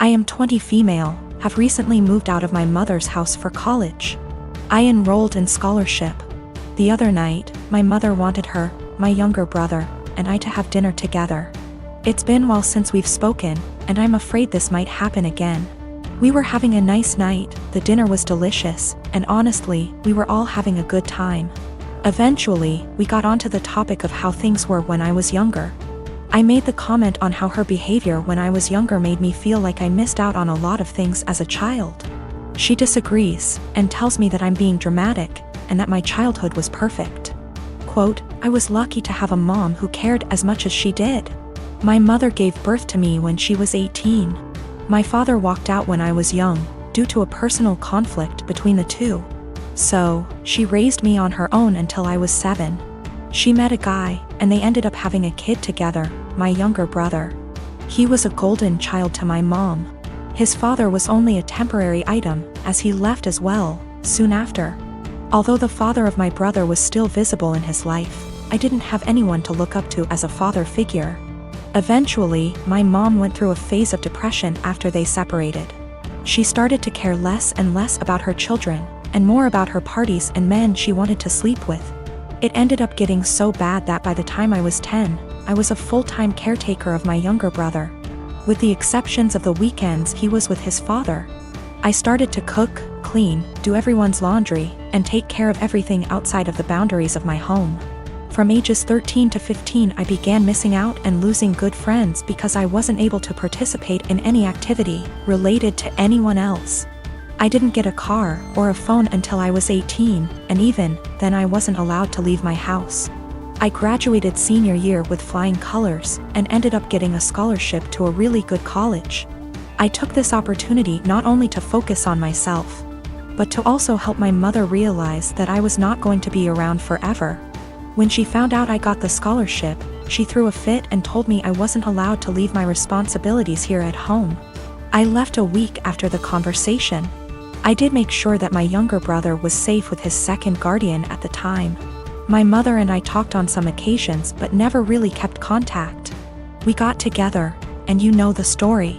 I am 20 female, have recently moved out of my mother's house for college. I enrolled in scholarship. The other night, my mother wanted her, my younger brother, and I to have dinner together. It's been a while since we've spoken, and I'm afraid this might happen again. We were having a nice night, the dinner was delicious, and honestly, we were all having a good time. Eventually, we got onto the topic of how things were when I was younger. I made the comment on how her behavior when I was younger made me feel like I missed out on a lot of things as a child. She disagrees, and tells me that I'm being dramatic, and that my childhood was perfect. Quote, I was lucky to have a mom who cared as much as she did. My mother gave birth to me when she was 18. My father walked out when I was young, due to a personal conflict between the two. So, she raised me on her own until I was 7. She met a guy, and they ended up having a kid together, my younger brother. He was a golden child to my mom. His father was only a temporary item, as he left as well, soon after. Although the father of my brother was still visible in his life, I didn't have anyone to look up to as a father figure. Eventually, my mom went through a phase of depression after they separated. She started to care less and less about her children, and more about her parties and men she wanted to sleep with. It ended up getting so bad that by the time I was 10, I was a full-time caretaker of my younger brother. With the exceptions of the weekends he was with his father. I started to cook, clean, do everyone's laundry, and take care of everything outside of the boundaries of my home. From ages 13 to 15 I began missing out and losing good friends because I wasn't able to participate in any activity related to anyone else. I didn't get a car or a phone until I was 18, and even then I wasn't allowed to leave my house. I graduated senior year with flying colors and ended up getting a scholarship to a really good college. I took this opportunity not only to focus on myself, but to also help my mother realize that I was not going to be around forever. When she found out I got the scholarship, she threw a fit and told me I wasn't allowed to leave my responsibilities here at home. I left a week after the conversation. I did make sure that my younger brother was safe with his second guardian at the time. My mother and I talked on some occasions but never really kept contact. We got together, and you know the story.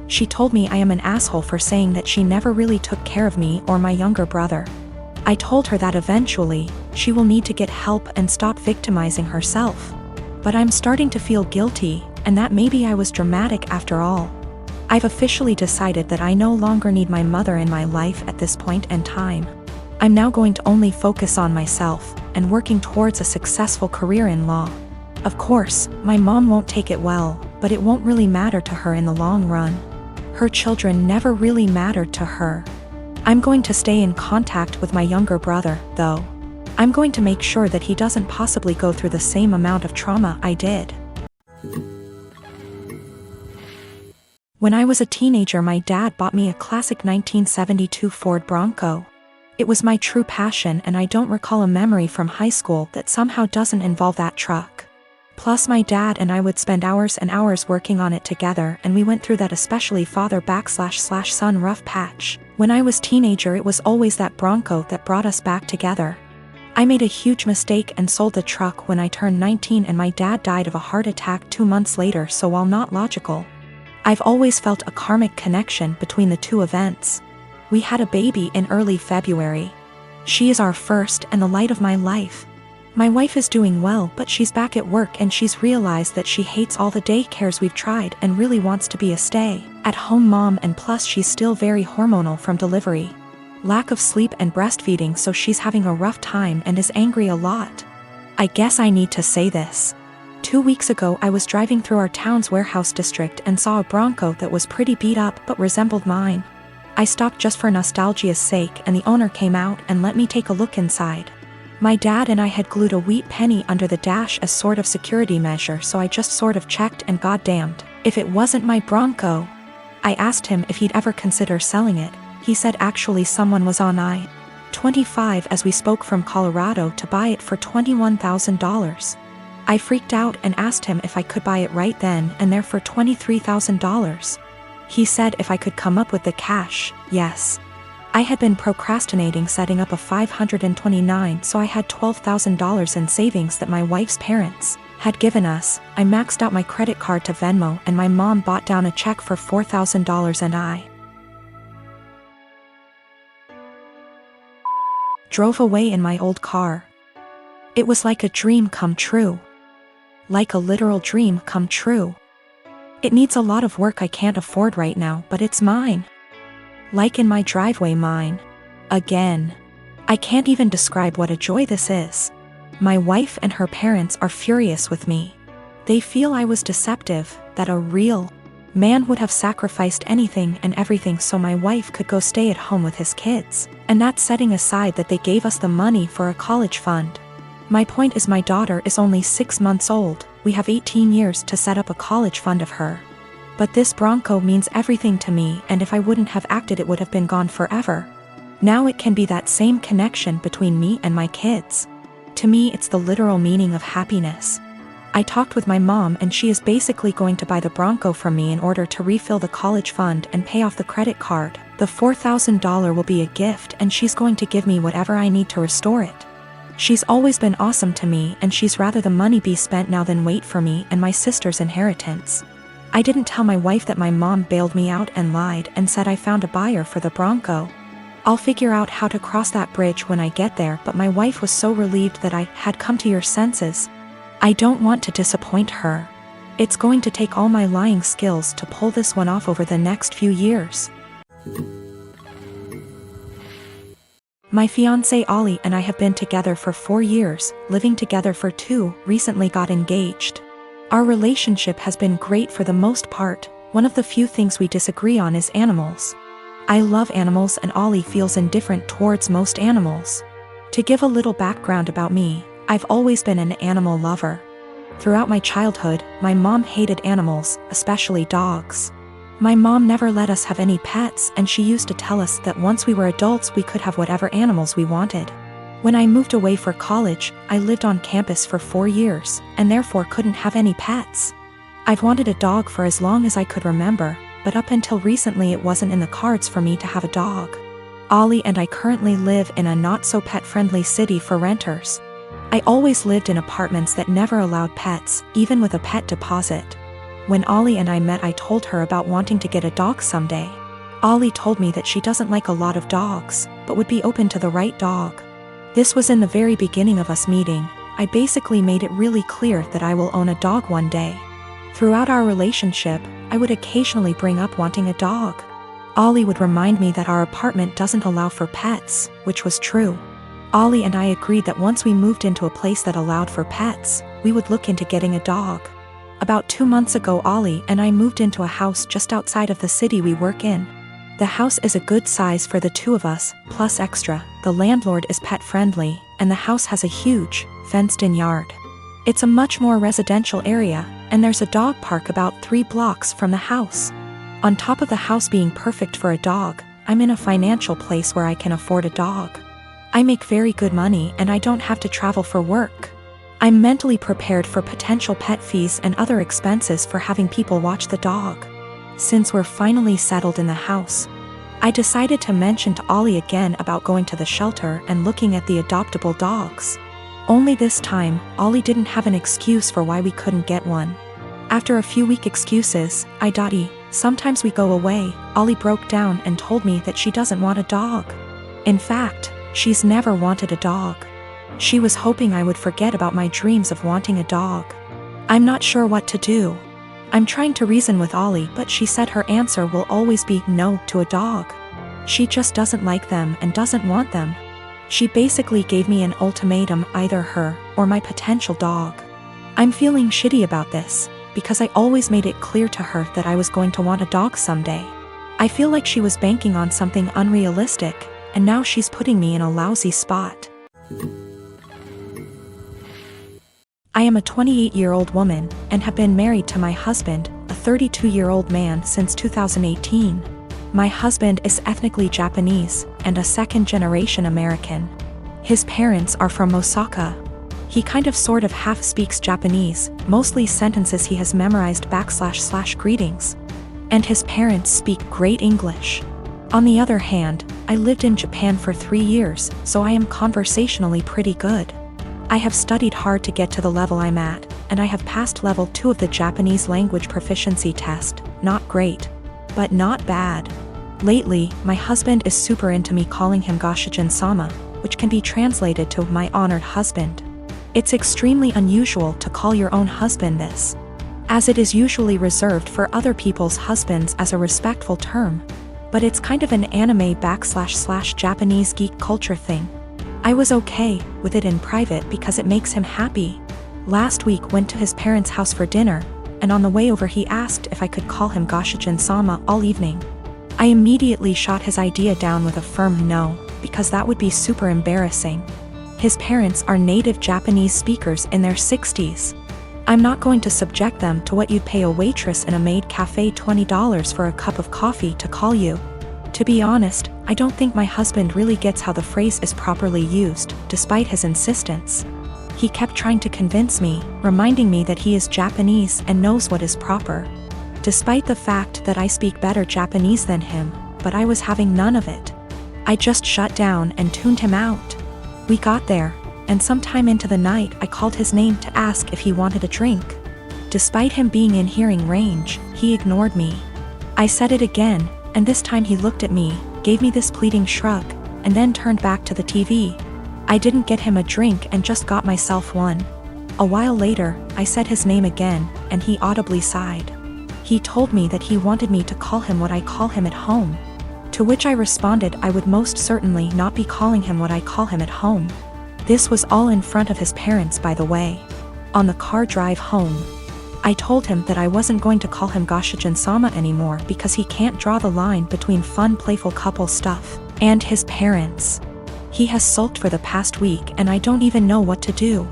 She told me I am an asshole for saying that she never really took care of me or my younger brother. I told her that eventually, she will need to get help and stop victimizing herself. But I'm starting to feel guilty, and that maybe I was dramatic after all. I've officially decided that I no longer need my mother in my life at this point in time. I'm now going to only focus on myself, and working towards a successful career in law. Of course, my mom won't take it well, but it won't really matter to her in the long run. Her children never really mattered to her. I'm going to stay in contact with my younger brother, though. I'm going to make sure that he doesn't possibly go through the same amount of trauma I did. When I was a teenager, my dad bought me a classic 1972 Ford Bronco. It was my true passion, and I don't recall a memory from high school that somehow doesn't involve that truck. Plus my dad and I would spend hours and hours working on it together, and we went through that especially father/son rough patch. When I was teenager, it was always that Bronco that brought us back together. I made a huge mistake and sold the truck when I turned 19, and my dad died of a heart attack 2 months later. So while not logical, I've always felt a karmic connection between the two events. We had a baby in early February. She is our first and the light of my life. My wife is doing well, but she's back at work and she's realized that she hates all the daycares we've tried and really wants to be a stay-at-home mom, and plus she's still very hormonal from delivery. Lack of sleep and breastfeeding, so she's having a rough time and is angry a lot. I guess I need to say this. 2 weeks ago I was driving through our town's warehouse district and saw a Bronco that was pretty beat up but resembled mine. I stopped just for nostalgia's sake, and the owner came out and let me take a look inside. My dad and I had glued a wheat penny under the dash as sort of security measure, so I just sort of checked, and goddamned if it wasn't my Bronco. I asked him if he'd ever consider selling it. He said actually someone was on I-25 as we spoke from Colorado to buy it for $21,000. I freaked out and asked him if I could buy it right then and there for $23,000. He said if I could come up with the cash, yes. I had been procrastinating setting up a 529, so I had $12,000 in savings that my wife's parents had given us, I maxed out my credit card to Venmo and my mom bought down a check for $4,000 and I drove away in my old car. It was like a dream come true. Like a literal dream come true. It needs a lot of work I can't afford right now, but it's mine. Like in my driveway, mine. Again. I can't even describe what a joy this is. My wife and her parents are furious with me. They feel I was deceptive, that a real man would have sacrificed anything and everything so my wife could go stay at home with his kids, and that's setting aside that they gave us the money for a college fund. My point is my daughter is only 6 months old, we have 18 years to set up a college fund of her. But this Bronco means everything to me, and if I wouldn't have acted it would have been gone forever. Now it can be that same connection between me and my kids. To me it's the literal meaning of happiness. I talked with my mom and she is basically going to buy the Bronco from me in order to refill the college fund and pay off the credit card. The $4,000 will be a gift and she's going to give me whatever I need to restore it. She's always been awesome to me and she's rather the money be spent now than wait for me and my sister's inheritance. I didn't tell my wife that my mom bailed me out and lied and said I found a buyer for the Bronco. I'll figure out how to cross that bridge when I get there, but my wife was so relieved that I had come to your senses. I don't want to disappoint her. It's going to take all my lying skills to pull this one off over the next few years. My fiancé Ollie and I have been together for 4 years, living together for 2, recently got engaged. Our relationship has been great for the most part. One of the few things we disagree on is animals. I love animals and Ollie feels indifferent towards most animals. To give a little background about me, I've always been an animal lover. Throughout my childhood, my mom hated animals, especially dogs. My mom never let us have any pets and she used to tell us that once we were adults we could have whatever animals we wanted. When I moved away for college, I lived on campus for 4 years, and therefore couldn't have any pets. I've wanted a dog for as long as I could remember, but up until recently it wasn't in the cards for me to have a dog. Ollie and I currently live in a not-so-pet-friendly city for renters. I always lived in apartments that never allowed pets, even with a pet deposit. When Ollie and I met I told her about wanting to get a dog someday. Ollie told me that she doesn't like a lot of dogs, but would be open to the right dog. This was in the very beginning of us meeting. I basically made it really clear that I will own a dog one day. Throughout our relationship, I would occasionally bring up wanting a dog. Ollie would remind me that our apartment doesn't allow for pets, which was true. Ollie and I agreed that once we moved into a place that allowed for pets, we would look into getting a dog. About 2 months ago Ollie and I moved into a house just outside of the city we work in. The house is a good size for the 2 of us, plus extra. The landlord is pet-friendly, and the house has a huge, fenced-in yard. It's a much more residential area, and there's a dog park about 3 blocks from the house. On top of the house being perfect for a dog, I'm in a financial place where I can afford a dog. I make very good money and I don't have to travel for work. I'm mentally prepared for potential pet fees and other expenses for having people watch the dog. Since we're finally settled in the house, I decided to mention to Ollie again about going to the shelter and looking at the adoptable dogs. Only this time, Ollie didn't have an excuse for why we couldn't get one. After a few weak excuses, sometimes we go away, Ollie broke down and told me that she doesn't want a dog. In fact, she's never wanted a dog. She was hoping I would forget about my dreams of wanting a dog. I'm not sure what to do. I'm trying to reason with Ollie, but she said her answer will always be no to a dog. She just doesn't like them and doesn't want them. She basically gave me an ultimatum, either her or my potential dog. I'm feeling shitty about this, because I always made it clear to her that I was going to want a dog someday. I feel like she was banking on something unrealistic, and now she's putting me in a lousy spot. I am a 28-year-old woman, and have been married to my husband, a 32-year-old man, since 2018. My husband is ethnically Japanese, and a second-generation American. His parents are from Osaka. He kind of sort of half speaks Japanese, mostly sentences he has memorized / greetings. And his parents speak great English. On the other hand, I lived in Japan for 3 years, so I am conversationally pretty good. I have studied hard to get to the level I'm at, and I have passed level 2 of the Japanese language proficiency test. Not great, but not bad. Lately, my husband is super into me calling him Goshijin-sama, which can be translated to my honored husband. It's extremely unusual to call your own husband this, as it is usually reserved for other people's husbands as a respectful term. But it's kind of an anime/Japanese geek culture thing. I was okay with it in private because it makes him happy. Last week went to his parents' house for dinner, and on the way over he asked if I could call him Goshijin-sama all evening. I immediately shot his idea down with a firm no, because that would be super embarrassing. His parents are native Japanese speakers in their 60s. I'm not going to subject them to what you'd pay a waitress in a maid cafe $20 for a cup of coffee to call you. To be honest, I don't think my husband really gets how the phrase is properly used, despite his insistence. He kept trying to convince me, reminding me that he is Japanese and knows what is proper. Despite the fact that I speak better Japanese than him, but I was having none of it. I just shut down and tuned him out. We got there, and sometime into the night I called his name to ask if he wanted a drink. Despite him being in hearing range, he ignored me. I said it again, and this time he looked at me, gave me this pleading shrug, and then turned back to the TV. I didn't get him a drink and just got myself one. A while later, I said his name again, and he audibly sighed. He told me that he wanted me to call him what I call him at home. To which I responded I would most certainly not be calling him what I call him at home. This was all in front of his parents, by the way. On the car drive home, I told him that I wasn't going to call him Goshijin-sama anymore because he can't draw the line between fun, playful couple stuff and his parents. He has sulked for the past week and I don't even know what to do.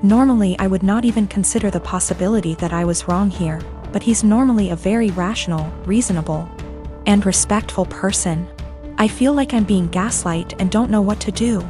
Normally I would not even consider the possibility that I was wrong here, but he's normally a very rational, reasonable, and respectful person. I feel like I'm being gaslighted and don't know what to do.